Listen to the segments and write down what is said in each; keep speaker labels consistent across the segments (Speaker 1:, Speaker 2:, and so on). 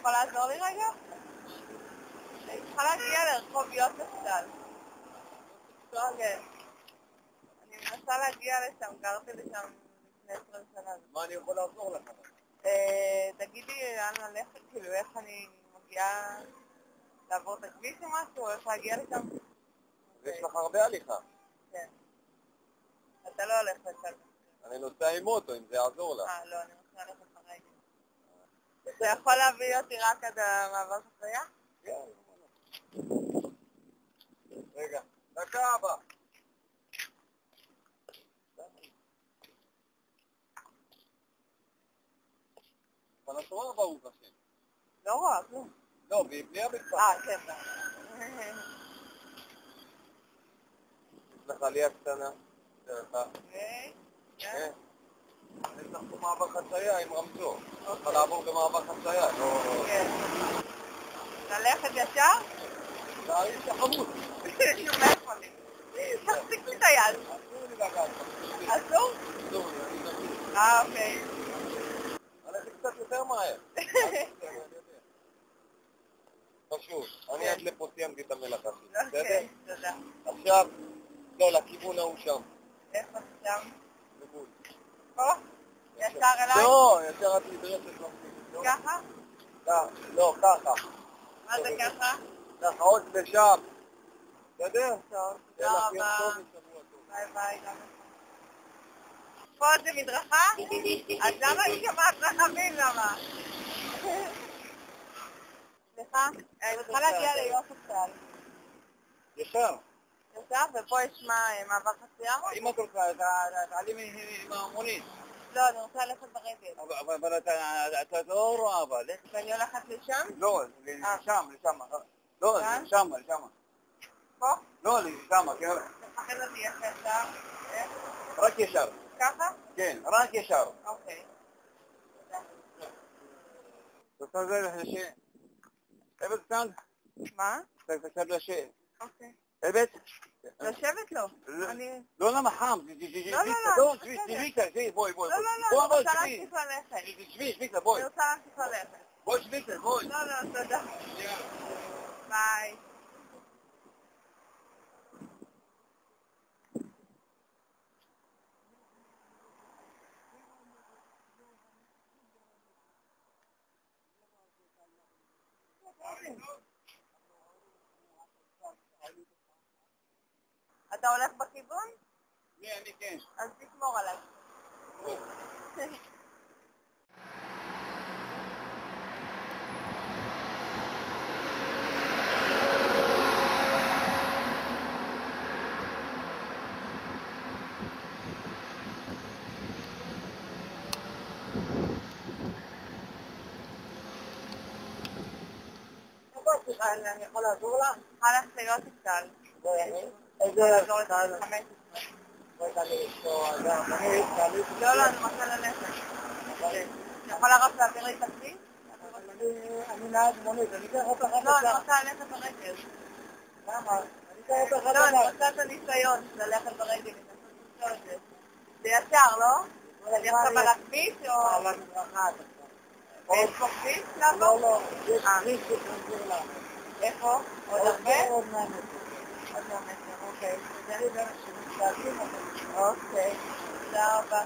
Speaker 1: יכול לעזור לי רגע? אני צריכה להגיע לרחוב יוספטל. כן. אני מנסה להגיע לשם, גרתי לשם לפני 20 שנה.
Speaker 2: מה אני יכול לעזור לך?
Speaker 1: תגידי לאן ללכת, כאילו איך אני מגיעה לעבור את הכביש או משהו, או איך להגיע לשם?
Speaker 2: יש לך הרבה הליכה.
Speaker 1: כן. אתה לא הולך לשם.
Speaker 2: אני נוסע עם אוטו, אם זה יעזור לך.
Speaker 1: לא, אני רוצה ללכת ברגל. אתה יכול להביא אותי רק עד המעבר חצייה?
Speaker 2: כן. רגע, דקה הבא. אבל את רואה ברוך השם.
Speaker 1: לא רואה, כלום.
Speaker 2: לא, בלי המקפץ.
Speaker 1: כן.
Speaker 2: יש לך עלייה קטנה.
Speaker 1: כן.
Speaker 2: אני צריך פה מעבר חצייה עם רמזור. צריך לעבור במעבר חצייה.
Speaker 1: כן. ללכת ישר?
Speaker 2: זה איש החמוד.
Speaker 1: שומע לי. תחזיק לי את היד.
Speaker 2: אסור לי לגעת.
Speaker 1: אסור?
Speaker 2: אסור לי.
Speaker 1: אוקיי.
Speaker 2: הלכת קצת יותר מהר. פשוט. אני עד לפה סיימתי את המלאכה שלי.
Speaker 1: אוקיי, תודה.
Speaker 2: עכשיו, לא, לכיוון ההוא שם.
Speaker 1: איפה שם?
Speaker 2: בגול.
Speaker 1: פה? ישר אליי?
Speaker 2: לא, ישר את נדרשת לא.
Speaker 1: ככה?
Speaker 2: לא, ככה.
Speaker 1: מה זה ככה?
Speaker 2: ככה, עוד לשם. בסדר?
Speaker 1: טוב, תודה רבה. ביי ביי. פה זה מדרכה? אז למה אני שומעת רכבים? למה? סליחה? אני צריכה להגיע ליוספטל.
Speaker 2: ישר.
Speaker 1: ישר? ופה יש מעבר חצייה?
Speaker 2: אם את רוצה, תעלי עם המונית.
Speaker 1: לא, אני רוצה ללכת ברגל.
Speaker 2: אבל אתה לא רואה, אבל...
Speaker 1: ואני הולכת לשם?
Speaker 2: לא, לשם. לא, לשם.
Speaker 1: פה?
Speaker 2: לא, לשם, כן.
Speaker 1: תפחד אותי איך ישר?
Speaker 2: רק ישר.
Speaker 1: ככה?
Speaker 2: כן, רק ישר.
Speaker 1: אוקיי.
Speaker 2: תעשה זה לשם. אבט כאן?
Speaker 1: מה?
Speaker 2: תעשה לשם.
Speaker 1: אוקיי.
Speaker 2: אבט?
Speaker 1: לשבת לא.
Speaker 2: לא, למה חם?
Speaker 1: לא.
Speaker 2: שבי כאן, בואי.
Speaker 1: לא, אני רוצה להמשיך ללכת.
Speaker 2: שבי כאן, בואי.
Speaker 1: אני רוצה להמשיך ללכת.
Speaker 2: בואי, שבי כאן, בואי.
Speaker 1: לא, תודה. ביי. אתה הולך בכיוון?
Speaker 2: אני כן.
Speaker 1: אז תשמור עליי.
Speaker 2: אני יכול לעזור לך?
Speaker 1: הלך להיות איתל.
Speaker 2: איזה
Speaker 1: לעזור לך 15. לא, אני רוצה ללכת. אני יכולה רק להעביר לי תקציב?
Speaker 2: אני נהג מונית, אני אקח אותך עד
Speaker 1: לא, אני רוצה ללכת ברגל.
Speaker 2: למה? אני אקח אותך עד
Speaker 1: לא, אני רוצה את הניסיון ללכת ברגל. זה ישר, לא? אני עכשיו על הכביש או...
Speaker 2: על המדרכה.
Speaker 1: יש פה כביש לעבור?
Speaker 2: לא, יש כביש שתחזור לך.
Speaker 1: איפה? עוד הרבה?
Speaker 2: עוד מעט.
Speaker 1: עוד מעט, אוקיי.
Speaker 2: זה לי דרך שמתעדים אותם.
Speaker 1: אוקיי, תודה רבה.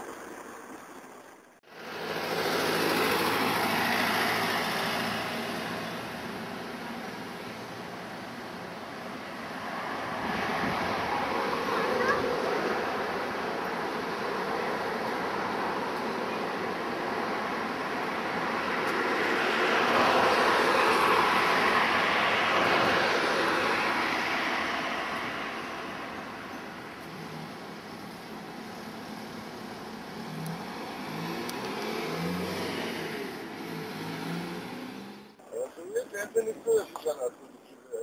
Speaker 2: איזה ניסוי יש כאן לעשות בשביל זה?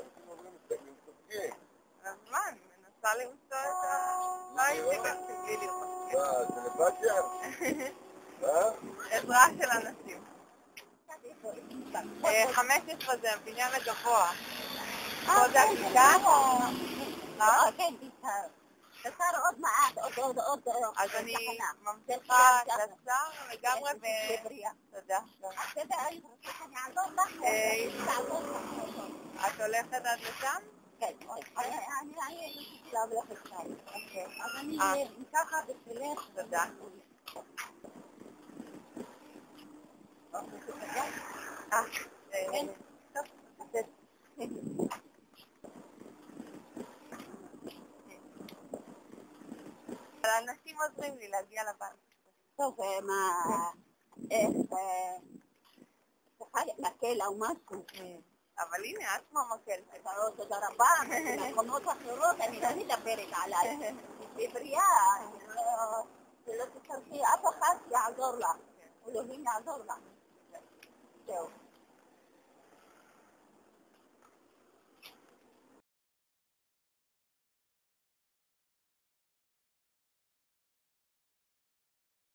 Speaker 1: אז מה, אני מנסה למצוא את ה... לא הייתי בלי לראות.
Speaker 2: זה לבד
Speaker 1: עזרה של אנשים. 15 זה הבניין הגבוה. פה זה הכיתה? מה?
Speaker 3: כן, כיתה. אפשר עוד מעט, עוד.
Speaker 1: אז אני ממשיכה לשר לגמרי
Speaker 3: בבריאה.
Speaker 1: תודה.
Speaker 3: את יודעת, אני אעזור לך.
Speaker 1: את הולכת עד לשם?
Speaker 3: כן, אני שלב לך עכשיו. אז אני ככה בשבילך.
Speaker 1: תודה. אבל האנשים עוזרים לי להגיע לבנק.
Speaker 3: טוב, צריכה מקל או משהו.
Speaker 1: אבל הנה, את כמו מקל.
Speaker 3: תודה רבה, במקומות אחרות אני לא מדברת עליי. בבריאה, שלא תצטרכי אף אחד יעזור לך. אלוהים יעזור לך. זהו.